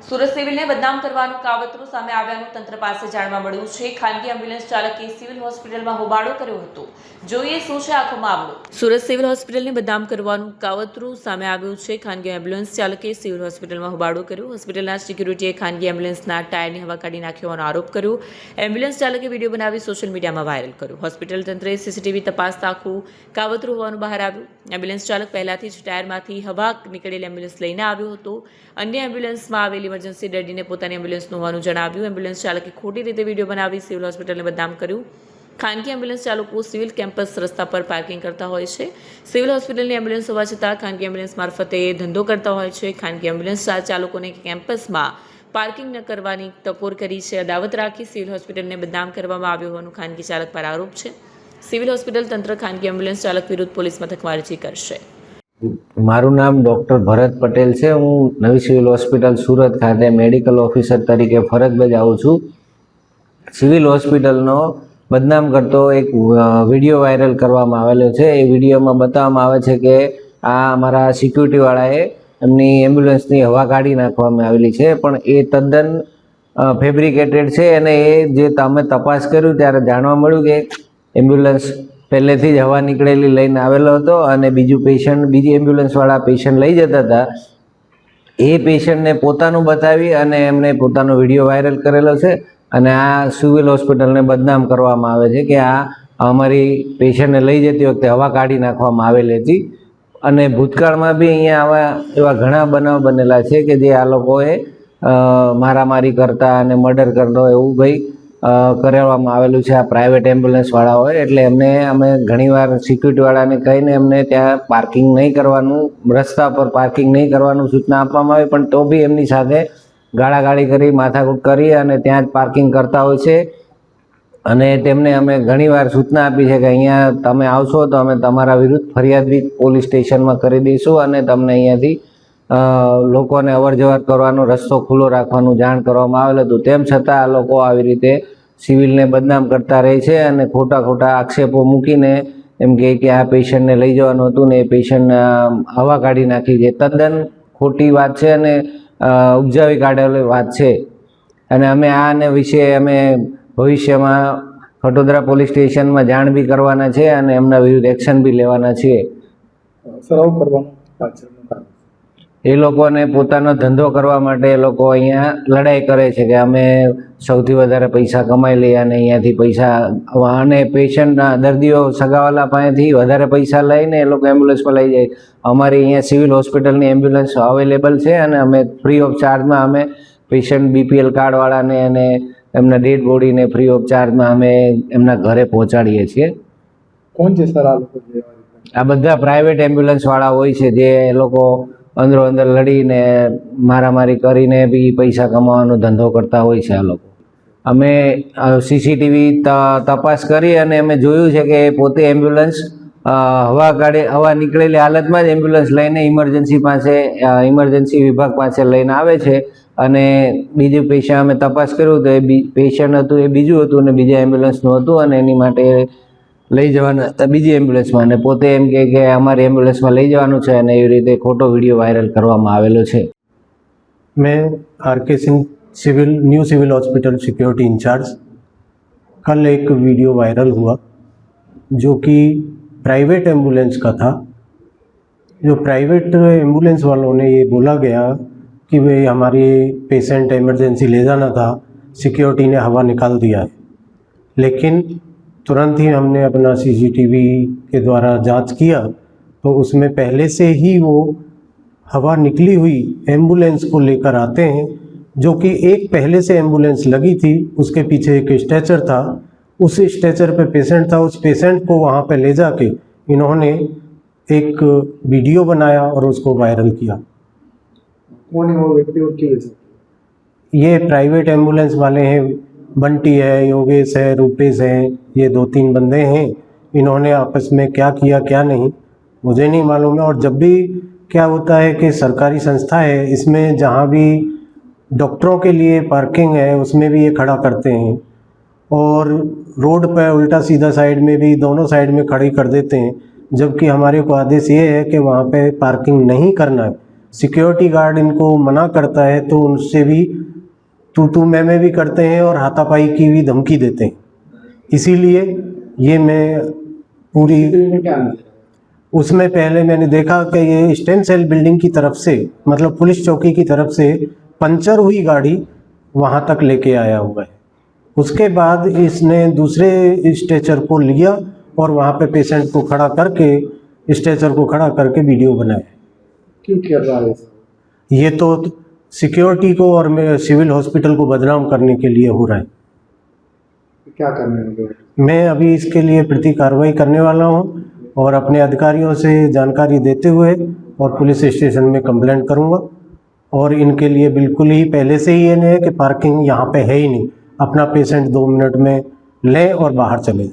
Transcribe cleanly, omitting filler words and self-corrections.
સુરત સિવિલને બદનામ કરવાનું કાવતરું સામે આવ્યાનું તંત્ર પાસે જાણવા મળ્યું છે। ખાનગી એમ્બ્યુલન્સ ચાલકે સિવિલ હોસ્પિટલમાં હોબાળો કર્યો હતો। જોઈએ શું છે આખો મામલો। સુરત સિવિલ હોસ્પિટલને બદનામ કરવાનું કાવતરું સામે આવ્યું છે। ખાનગી એમ્બ્યુલન્સ ચાલકે સિવિલ હોસ્પિટલમાં હોબાળો કર્યો। હોસ્પિટલના સિક્યુરિટીએ ખાનગી એમ્બ્યુલન્સના ટાયરની હવા કાઢી નાખ્યાનો આરોપ કર્યો। એમ્બ્યુલન્સ ચાલકે વિડીયો બનાવી સોશિયલ મીડિયામાં વાયરલ કર્યો। હોસ્પિટલ તંત્રે સીસીટીવી તપાસતા આખું કાવતરું હોવાનું બહાર આવ્યું। એમ્બ્યુલન્સ ચાલક પહેલાથી જ ટાયરમાંથી હવા નીકળેલી એમ્બ્યુલન્સ લઈને આવ્યો હતો। અન્ય એમ્બ્યુલન્સમાં આવેલી ઇમરજન્સી દર્દીને પોતાની એમ્બ્યુલન્સનું હોવાનું જણાવ્યું। એમ્બ્યુલન્સ ચાલકે ખોટી રીતે વિડીયો બનાવી સિવિલ હોસ્પિટલને બદનામ કર્યું। ખાનગી એમ્બ્યુલન્સ ચાલકો સિવિલ કેમ્પસ રસ્તા પર પાર્કિંગ કરતા હોય છે। સિવિલ હોસ્પિટલની એમ્બ્યુલન્સ હોવા છતાં ખાનગી એમ્બ્યુલન્સ મારફતે ધંધો કરતા હોય છે। ખાનગી એમ્બ્યુલન્સ ચાલકોને કેમ્પસમાં પાર્કિંગ ન કરવાની ટકોર કરી છે। અદાવત રાખી સિવિલ હોસ્પિટલને બદનામ કરવામાં આવ્યું હોવાનું ખાનગી ચાલક પર આરોપ છે। સિવિલ હોસ્પિટલ તંત્ર ખાનગી એમ્બ્યુલન્સ ચાલક વિરુદ્ધ પોલીસ મથકમાં અરજી કરશે। મારું નામ ડૉક્ટર ભરત પટેલ છે। હું નવી સિવિલ હોસ્પિટલ સુરત ખાતે મેડિકલ ઓફિસર તરીકે ફરજ બજાવું છું। સિવિલ હોસ્પિટલનો બદનામ કરતો એક વિડીયો વાયરલ કરવામાં આવેલો છે। એ વિડીયોમાં બતાવવામાં આવે છે કે આ અમારા સિક્યુરિટીવાળાએ એમની એમ્બ્યુલન્સની હવા કાઢી નાખવામાં આવેલી છે, પણ એ તદ્દન ફેબ્રિકેટેડ છે। અને એ જે અમે તપાસ કર્યું ત્યારે જાણવા મળ્યું કે એમ્બ્યુલન્સ પહેલેથી જ હવા નીકળેલી લઈને આવેલો હતો અને બીજી એમ્બ્યુલન્સવાળા પેશન્ટ લઈ જતા હતા। એ પેશન્ટને પોતાનું બતાવી અને એમને પોતાનો વિડીયો વાયરલ કરેલો છે અને આ સિવિલ હોસ્પિટલને બદનામ કરવામાં આવે છે કે આ અમારી પેશન્ટને લઈ જતી વખતે હવા કાઢી નાખવામાં આવેલી હતી। અને ભૂતકાળમાં બી અહીંયા એવા ઘણા બનાવ બનેલા છે કે જે આ લોકોએ મારામારી કરતા અને મર્ડર કરતા એવું ભાઈ કરાવવામાં આવેલું છે આ પ્રાઇવેટ એમ્બ્યુલન્સવાળાઓએ। એટલે અમે ઘણીવાર સિક્યુરિટીવાળાને કહીને એમને ત્યાં પાર્કિંગ નહીં કરવાનું, રસ્તા પર પાર્કિંગ નહીં કરવાનું સૂચના આપવામાં આવી, પણ તો બી એમની સાથે ગાળાગાળી કરી, માથાકૂટ કરી અને ત્યાં જ પાર્કિંગ કરતા હોય છે। અને તેમને અમે ઘણીવાર સૂચના આપી છે કે અહીંયા તમે આવશો તો અમે તમારા વિરુદ્ધ ફરિયાદ બી પોલીસ સ્ટેશનમાં કરી દઈશું અને તમને અહીંયાથી લોકોને અવર જવર કરવાનો રસ્તો ખુલ્લો રાખવાનું જાણ કરવામાં આવેલું હતું। તેમ છતાં આ લોકો આવી રીતે સિવિલને બદનામ કરતા રહે છે અને ખોટા આક્ષેપો મૂકીને એમ કે આ પેશન્ટને લઈ જવાનું હતું ને એ પેશન્ટ હવા કાઢી નાખી છે। તદ્દન ખોટી વાત છે અને ઉપજાવી કાઢેલી વાત છે। અને અમે આને વિશે અમે ભવિષ્યમાં ખટોદરા પોલીસ સ્ટેશનમાં જાણ બી કરવાના છે અને એમના વિરુદ્ધ એક્શન બી લેવાના છીએ। એ લોકોને પોતાનો ધંધો કરવા માટે એ લોકો અહીંયા લડાઈ કરે છે કે અમે સૌથી વધારે પૈસા કમાઈ લઈએ અને અહીંયાથી પૈસા અને પેશન્ટના દર્દીઓ સગાવાલા પાસેથી વધારે પૈસા લઈને એ લોકો એમ્બ્યુલન્સમાં લઈ જાય। અમારી અહીંયા સિવિલ હોસ્પિટલની એમ્બ્યુલન્સ અવેલેબલ છે અને અમે ફ્રી ઓફ ચાર્જમાં અમે પેશન્ટ BPL કાર્ડવાળાને અને એમના ડેડ બોડીને ફ્રી ઓફ ચાર્જમાં અમે એમના ઘરે પહોંચાડીએ છીએ। કોણ છે સર આ લોકો? આ બધા પ્રાઇવેટ એમ્બ્યુલન્સવાળા હોય છે જે એ લોકો અંદરો અંદર લડીને મારામારી કરીને બી પૈસા કમાવાનો ધંધો કરતા હોય છે આ લોકો। અમે CCTV તપાસ કરી અને અમે જોયું છે કે પોતે એમ્બ્યુલન્સ હવા નીકળેલી હાલતમાં જ એમ્બ્યુલન્સ લઈને ઇમરજન્સી વિભાગ પાસે લઈને આવે છે અને બીજું પેશન્ટ અમે તપાસ કર્યું તો એ પેશન્ટ હતું એ બીજું હતું અને બીજા એમ્બ્યુલન્સનું હતું અને એની માટે લઈ જવાના હતા બીજી એમ્બ્યુલન્સમાં અને પોતે એમ કે અમારી એમ્બ્યુલન્સમાં લઈ જવાનું છે અને એવી રીતે ખોટો વિડીયો વાયરલ કરવામાં આવેલો છે। मैं RK Singh new civil hospital security in charge. कल एक वीडियो वायरल हुआ जो कि प्राइवेट एम्बुलेंस का था। जो प्राइवेट एम्बुलेंस वालों ने ये बोला गया कि भाई हमारी पेशेंट इमरजेंसी ले जाना था, सिक्योरिटी ने हवा निकाल दिया है। लेकिन तुरंत ही हमने अपना CCTV के द्वारा जांच किया तो उसमें पहले से ही वो हवा निकली हुई एम्बुलेंस को लेकर आते हैं, जो कि एक पहले से एम्बुलेंस लगी थी, उसके पीछे एक स्ट्रेचर था, उस स्ट्रेचर पे पेशेंट था। उस पेशेंट को वहाँ पे ले जाके इन्होंने एक वीडियो बनाया और उसको वायरल किया। कौन है वो व्यक्ति और क्यों? ये प्राइवेट एम्बुलेंस वाले हैं, बंटी है, योगेश है, रूपेश है, ये 2-3 बंदे हैं। इन्होंने आपस में क्या किया क्या नहीं मुझे नहीं मालूम है। और जब भी क्या होता है कि सरकारी संस्था है, इसमें जहाँ भी डॉक्टरों के लिए पार्किंग है उसमें भी ये खड़ा करते हैं और रोड पर उल्टा सीधा साइड में भी दोनों साइड में खड़ी कर देते हैं, जबकि हमारे को आदेश ये है कि वहाँ पे पार्किंग नहीं करना है। सिक्योरिटी गार्ड इनको मना करता है तो उनसे भी तू मैं भी करते हैं और हाथापाई की भी धमकी देते हैं। इसीलिए ये मैं पूरी में क्या अंतर है? उसमें पहले मैंने देखा कि ये स्टेम सेल बिल्डिंग की तरफ से मतलब पुलिस चौकी की तरफ से पंचर हुई गाड़ी वहाँ तक लेके आया हुआ है। उसके बाद इसने दूसरे स्ट्रेचर को लिया और वहाँ पे पेशेंट को खड़ा करके स्ट्रेचर को खड़ा करके वीडियो बनाया। क्यों कर रहा है ऐसा? ये तो सिक्योरिटी को और सिविल हॉस्पिटल को बदनाम करने के लिए हो रहा है। क्या करने वाले हो? मैं अभी इसके लिए प्रति कार्रवाई करने वाला हूँ और अपने अधिकारियों से जानकारी देते हुए और पुलिस स्टेशन में कंप्लेंट करूँगा। और इनके लिए बिल्कुल ही पहले से ही ये नहीं है कि पार्किंग यहाँ पे है ही नहीं, अपना पेशेंट 2 मिनट में लें और बाहर चले जाएं।